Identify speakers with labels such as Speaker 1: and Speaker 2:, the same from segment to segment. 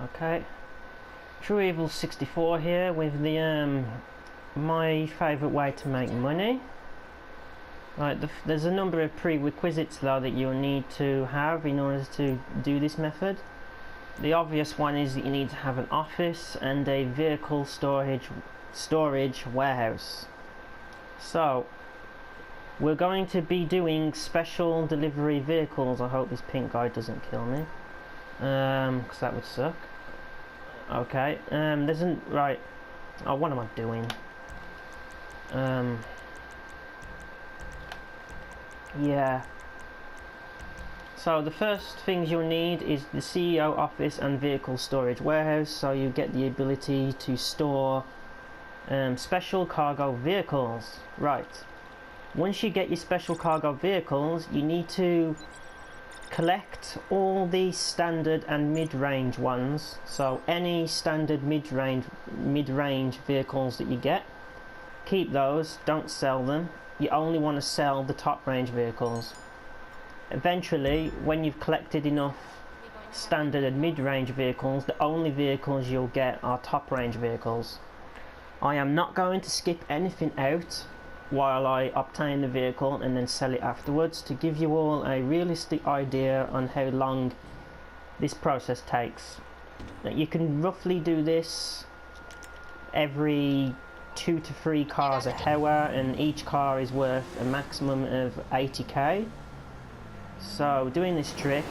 Speaker 1: Okay. True Evil 64 here with the my favourite way to make money. Right, there's a number of prerequisites though that you'll need to have in order to do this method. The obvious one is that you need to have an office and a vehicle storage warehouse. So we're going to be doing special delivery vehicles. I hope this pink guy doesn't kill me, because that would suck. Okay, there's an right. Oh, what am I doing? Yeah. So the first things you'll need is the CEO office and vehicle storage warehouse. So you get the ability to store special cargo vehicles. Right. Once you get your special cargo vehicles, you need to collect all the standard and mid-range ones. So any standard mid-range vehicles that you get, keep those, don't sell them. You only want to sell the top range vehicles. Eventually, when you've collected enough standard and mid-range vehicles, the only vehicles you'll get are top range vehicles. I am not going to skip anything out while I obtain the vehicle and then sell it afterwards, to give you all a realistic idea on how long this process takes. Now, you can roughly do this every 2 to 3 cars a hour, and each car is worth a maximum of 80k. So doing this trick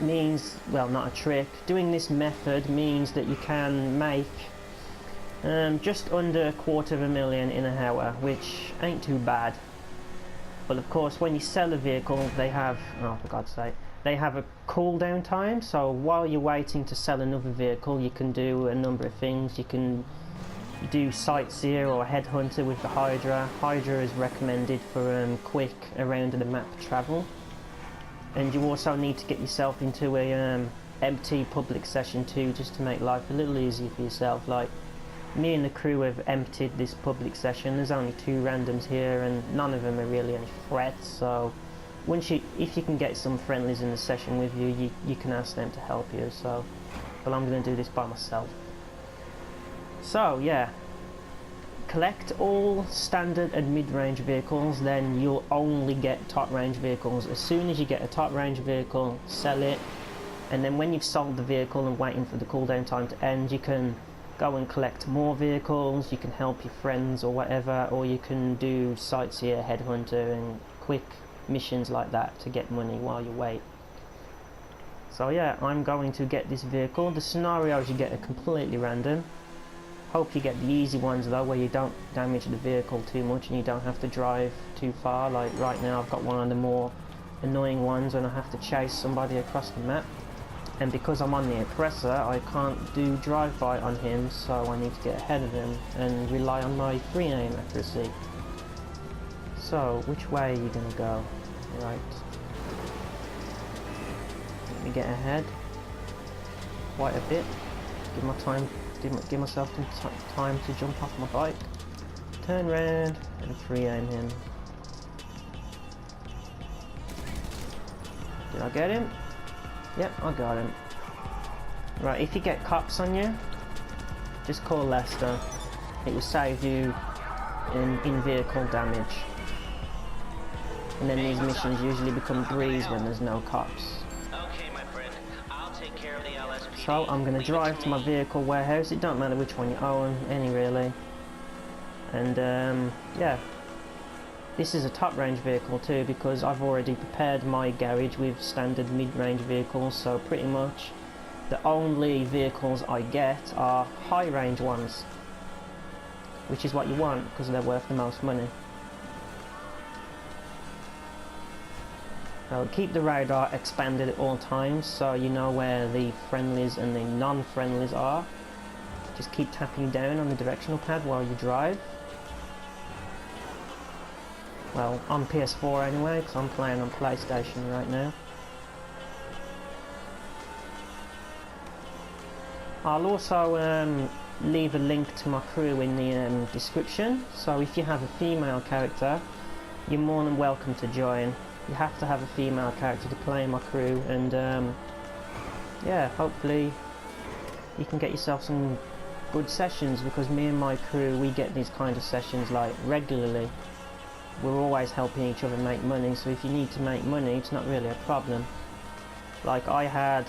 Speaker 1: means, well, not a trick, doing this method means that you can make just under $250,000 in an hour, which ain't too bad. But of course, when you sell a vehicle, they have, oh for God's sake, they have a cooldown time. So while you're waiting to sell another vehicle, you can do a number of things. You can do sightseer or headhunter with the Hydra. Hydra is recommended for quick around the map travel. And you also need to get yourself into a empty public session too, just to make life a little easier for yourself. Like, me and the crew have emptied this public session. There's only 2 randoms here and none of them are really any threats, so if you can get some friendlies in the session with you, you can ask them to help you. So, but I'm going to do this by myself. So yeah, collect all standard and mid-range vehicles, then you'll only get top range vehicles. As soon as you get a top range vehicle, sell it, and then when you've sold the vehicle and waiting for the cooldown time to end, you can go and collect more vehicles. You can help your friends or whatever, or you can do sightseer, headhunter and quick missions like that to get money while you wait. So yeah, I'm going to get this vehicle. The scenarios you get are completely random. Hope you get the easy ones though, where you don't damage the vehicle too much and you don't have to drive too far. Like right now I've got one of the more annoying ones when I have to chase somebody across the map. And because I'm on the oppressor, I can't do drive-by on him, so I need to get ahead of him and rely on my free aim accuracy. So, which way are you going to go? Right. Let me get ahead quite a bit. Give myself some time to jump off my bike. Turn round and free aim him. Did I get him? Yep, I got him. Right, if you get cops on you, just call Lester. It will save you in vehicle damage. And then these missions usually become breeze when there's no cops.
Speaker 2: Okay, my friend. I'll take care of the LSPD.
Speaker 1: So I'm going to drive to my vehicle warehouse. It don't matter which one you own, any really. And yeah. This is a top range vehicle too, because I've already prepared my garage with standard mid-range vehicles, so pretty much the only vehicles I get are high range ones, which is what you want because they're worth the most money. So keep the radar expanded at all times so you know where the friendlies and the non-friendlies are. Just keep tapping down on the directional pad while you drive. Well, on PS4 anyway, because I'm playing on PlayStation right now. I'll also leave a link to my crew in the description, so if you have a female character, you're more than welcome to join. You have to have a female character to play in my crew, and yeah, hopefully you can get yourself some good sessions, because me and my crew, we get these kind of sessions like regularly. We're always helping each other make money, so if you need to make money, it's not really a problem. Like, I had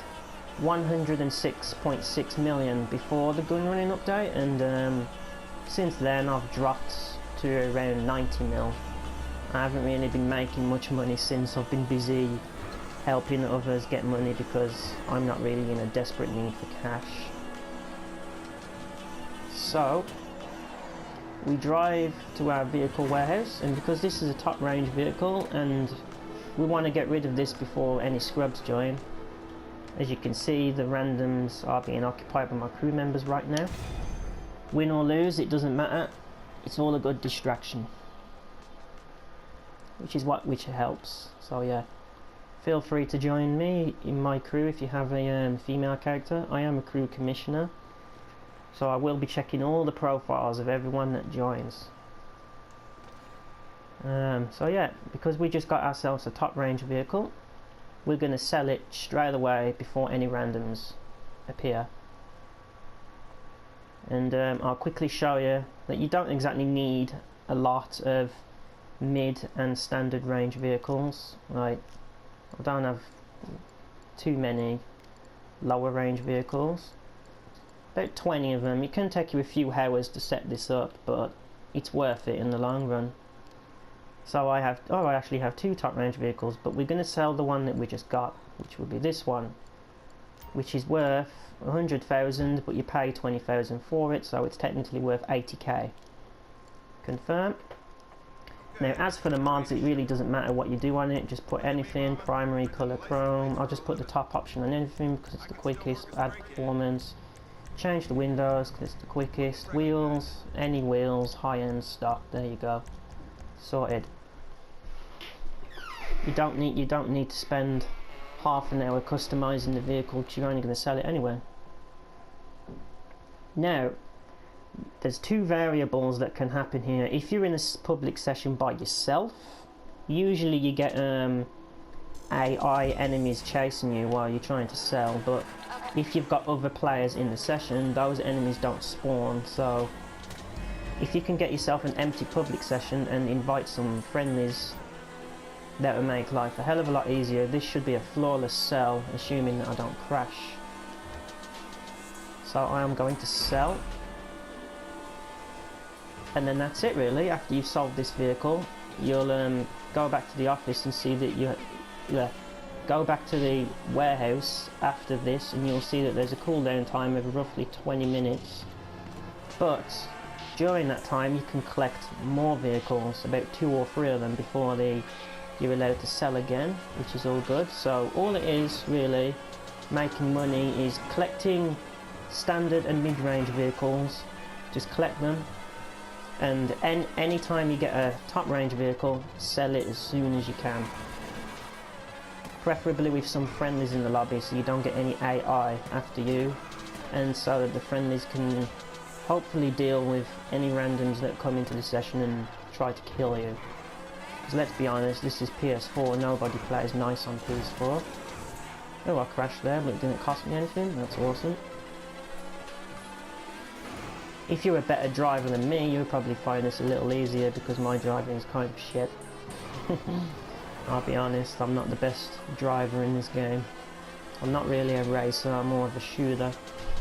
Speaker 1: 106.6 million before the gun running update, and since then I've dropped to around 90 mil. I haven't really been making much money since. I've been busy helping others get money because I'm not really in a desperate need for cash. So we drive to our vehicle warehouse, and because this is a top range vehicle and we want to get rid of this before any scrubs join. As you can see, the randoms are being occupied by my crew members right now. Win or lose, it doesn't matter. It's all a good distraction, which helps. So yeah, feel free to join me in my crew if you have a female character. I am a crew commissioner, so I will be checking all the profiles of everyone that joins. So yeah, because we just got ourselves a top range vehicle, we're going to sell it straight away before any randoms appear. And I'll quickly show you that you don't exactly need a lot of mid and standard range vehicles. Like, I don't have too many lower range vehicles. About 20 of them. It can take you a few hours to set this up, but it's worth it in the long run. So I actually have 2 top range vehicles, but we're going to sell the one that we just got, which will be this one, which is worth 100,000, but you pay 20,000 for it, so it's technically worth 80k. Confirm. Now, as for the mods, it really doesn't matter what you do on it. Just put anything, primary, color, chrome. I'll just put the top option on anything because it's the quickest. Add performance. Change the windows because it's the quickest. Wheels, any wheels, high-end stock. There you go. Sorted. You don't need to spend half an hour customizing the vehicle because you're only going to sell it anyway. Now, there's 2 variables that can happen here. If you're in a public session by yourself, usually you get AI enemies chasing you while you're trying to sell, but if you've got other players in the session, those enemies don't spawn. So if you can get yourself an empty public session and invite some friendlies, that will make life a hell of a lot easier. This should be a flawless sell, assuming that I don't crash. So I am going to sell. And then that's it really. After you've sold this vehicle, you'll go back to the office and see that go back to the warehouse after this, and you'll see that there's a cooldown time of roughly 20 minutes. But during that time you can collect more vehicles, about 2 or 3 of them, before you're allowed to sell again, which is all good. So all it is really making money is collecting standard and mid-range vehicles. Just collect them, and any time you get a top range vehicle, sell it as soon as you can, preferably with some friendlies in the lobby so you don't get any AI after you, and so that the friendlies can hopefully deal with any randoms that come into the session and try to kill you. Because let's be honest, this is PS4, nobody plays nice on PS4. Oh, I crashed there, but it didn't cost me anything. That's awesome. If you're a better driver than me, you'll probably find this a little easier because my driving is kind of shit. I'll be honest, I'm not the best driver in this game. I'm not really a racer, I'm more of a shooter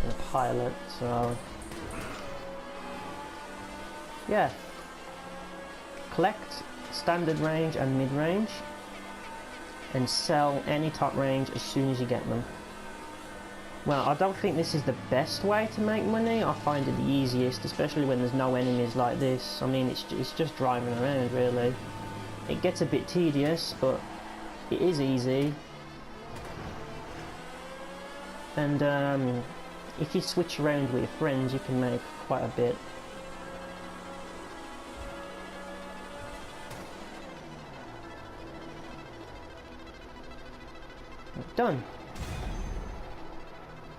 Speaker 1: and a pilot, so yeah. Collect standard range and mid range and sell any top range as soon as you get them. Well, I don't think this is the best way to make money. I find it the easiest, especially when there's no enemies like this. I mean, it's just driving around really. It gets a bit tedious, but it is easy. And if you switch around with your friends, you can make quite a bit. Done.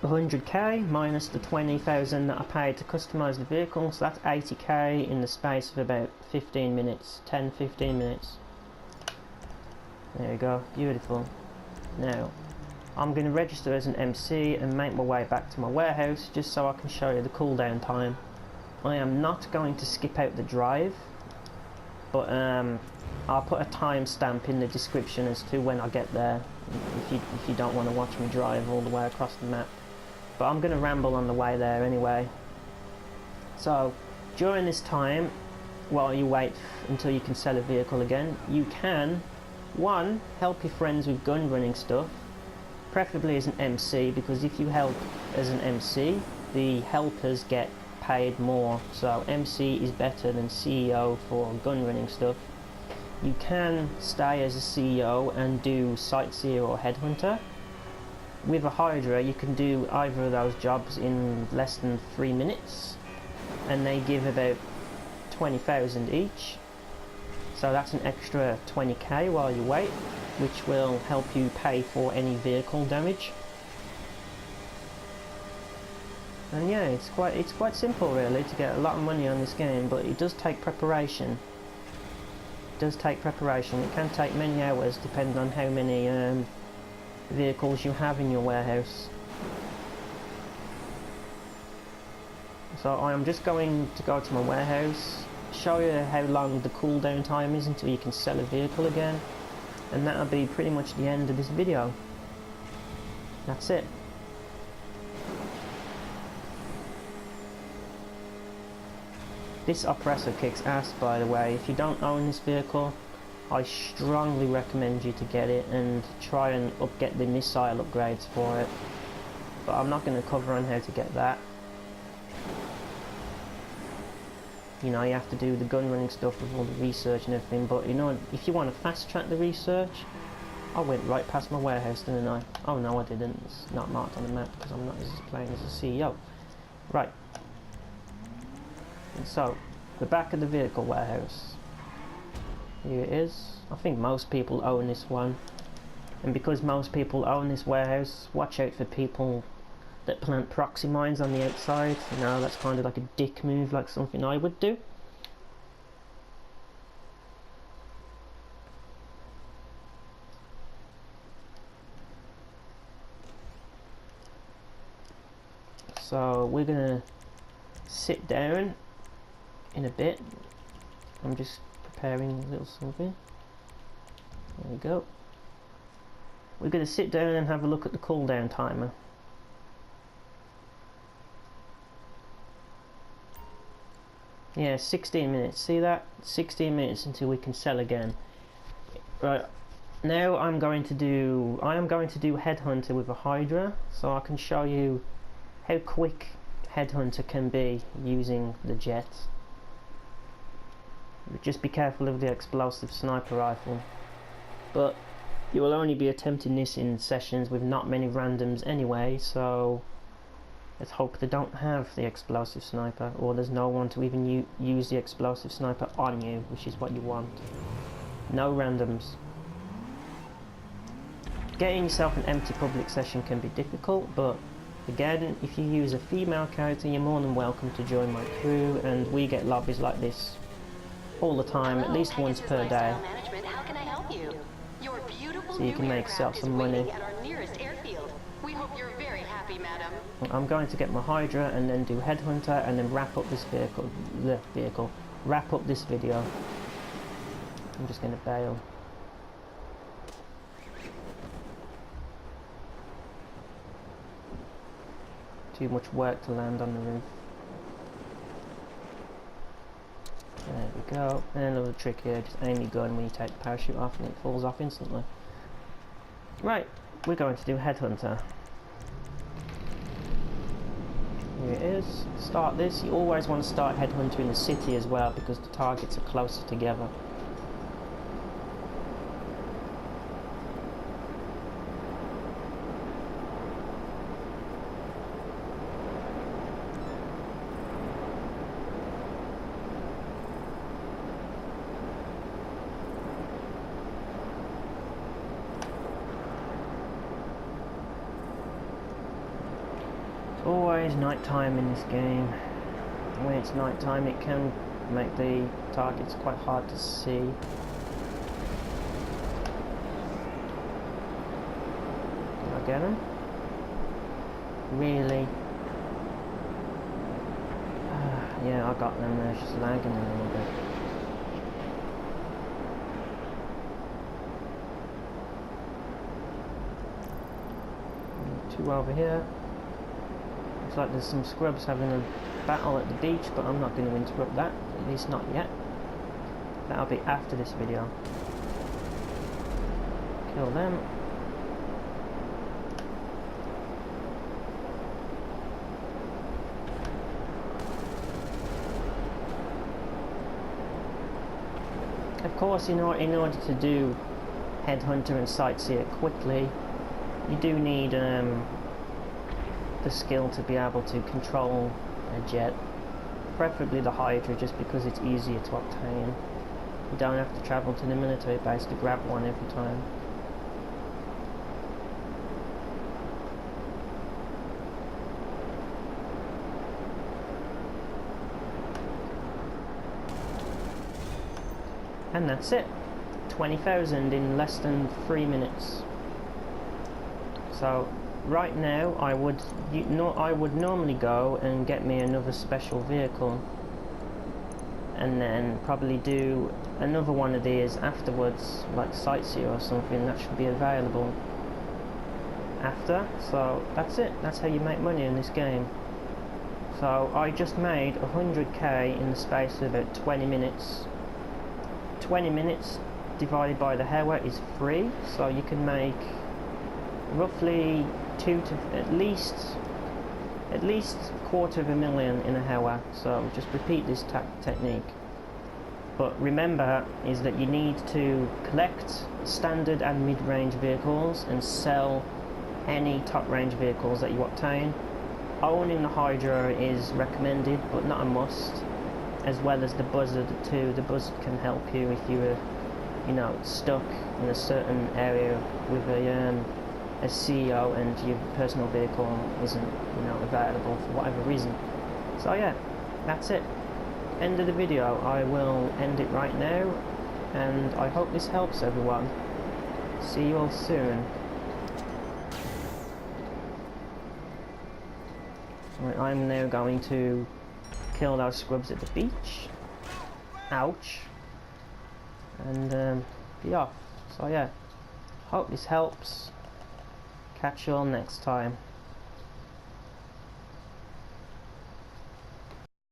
Speaker 1: 100k minus the 20,000 that I paid to customise the vehicle, so that's 80k in the space of about 15 minutes, 10-15 minutes. There you go, beautiful. Now, I'm going to register as an MC and make my way back to my warehouse just so I can show you the cooldown time. I am not going to skip out the drive, but I'll put a timestamp in the description as to when I get there if you don't want to watch me drive all the way across the map. But I'm going to ramble on the way there anyway. So during this time, while you wait until you can sell a vehicle again, you can, one, help your friends with gun running stuff, preferably as an MC, because if you help as an MC, the helpers get paid more, so MC is better than CEO for gun running stuff. You can stay as a CEO and do sightseer or headhunter. With a Hydra you can do either of those jobs in less than 3 minutes, and they give about 20,000 each, so that's an extra 20k while you wait, which will help you pay for any vehicle damage. And yeah, it's quite simple really to get a lot of money on this game, but it does take preparation. It does take preparation. It can take many hours depending on how many vehicles you have in your warehouse. So I am just going to go to my warehouse, show you how long the cooldown time is until you can sell a vehicle again, and that'll be pretty much the end of this video. That's it. This oppressor kicks ass, by the way. If you don't own this vehicle, I strongly recommend you to get it and try and get the missile upgrades for it. But I'm not going to cover on how to get that. You know, you have to do the gun running stuff with all the research and everything, but you know, if you want to fast track the research, I went right past my warehouse, didn't I? Oh no, I didn't. It's not marked on the map because I'm not playing as a CEO. Right. And so, the back of the vehicle warehouse. Here it is. I think most people own this one. And because most people own this warehouse, watch out for people that plant proxy mines on the outside. You know, that's kind of like a dick move, like something I would do. So we're gonna sit down in a bit. I'm just preparing a little something. There we go. We're gonna sit down and have a look at the cooldown timer. Yeah, 16 minutes. See that? 16 minutes until we can sell again. Right. Now I am going to do Headhunter with a Hydra, so I can show you how quick Headhunter can be using the jet. Just be careful of the explosive sniper rifle. But you will only be attempting this in sessions with not many randoms anyway, so let's hope they don't have the explosive sniper, or there's no one to even use the explosive sniper on you, which is what you want. No randoms. Getting yourself an empty public session can be difficult, but again, if you use a female character, you're more than welcome to join my crew, and we get lobbies like this all the time, at least once per day.
Speaker 3: How can I help you? Your beautiful
Speaker 1: So you can make yourself some money.
Speaker 3: at our nearest airfield. We hope you're very happy, madam.
Speaker 1: I'm going to get my Hydra and then do Headhunter and then wrap up this wrap up this video. I'm just going to bail. Too much work to land on the roof. There we go. And another trick here, just aim your gun when you take the parachute off and it falls off instantly. Right, we're going to do Headhunter. Here it is. Start this. You always want to start Headhunter in the city as well, because the targets are closer together. Always night time in this game. When it's night time, it can make the targets quite hard to see. get him? Really? Yeah, I got them. They're just lagging a little bit. Two over here. Looks like there's some scrubs having a battle at the beach, but I'm not going to interrupt that. At least not yet. That'll be after this video. Kill them. Of course, in order to do Headhunter and Sightseer quickly, you do need the skill to be able to control a jet, preferably the Hydra, just because it's easier to obtain. You don't have to travel to the military base to grab one every time. And that's it. 20,000 in less than 3 minutes. So right now I would normally go and get me another special vehicle, and then probably do another one of these afterwards, like Sightseer or something. That should be available after. So that's it. That's how you make money in this game. So I just made 100k in the space of about 20 minutes. 20 minutes divided by the hour is 3, so you can make roughly at least $250,000 in an hour. So just repeat this technique. But remember is that you need to collect standard and mid-range vehicles and sell any top-range vehicles that you obtain. Owning the Hydra is recommended, but not a must. As well as the Buzzard too. The Buzzard can help you if you were, stuck in a certain area with a CEO and your personal vehicle isn't, available for whatever reason. So yeah, that's it. End of the video. I will end it right now, and I hope this helps everyone. See you all soon. Right, I'm now going to kill those scrubs at the beach. Ouch. And be off. So yeah, hope this helps. Catch you all next time.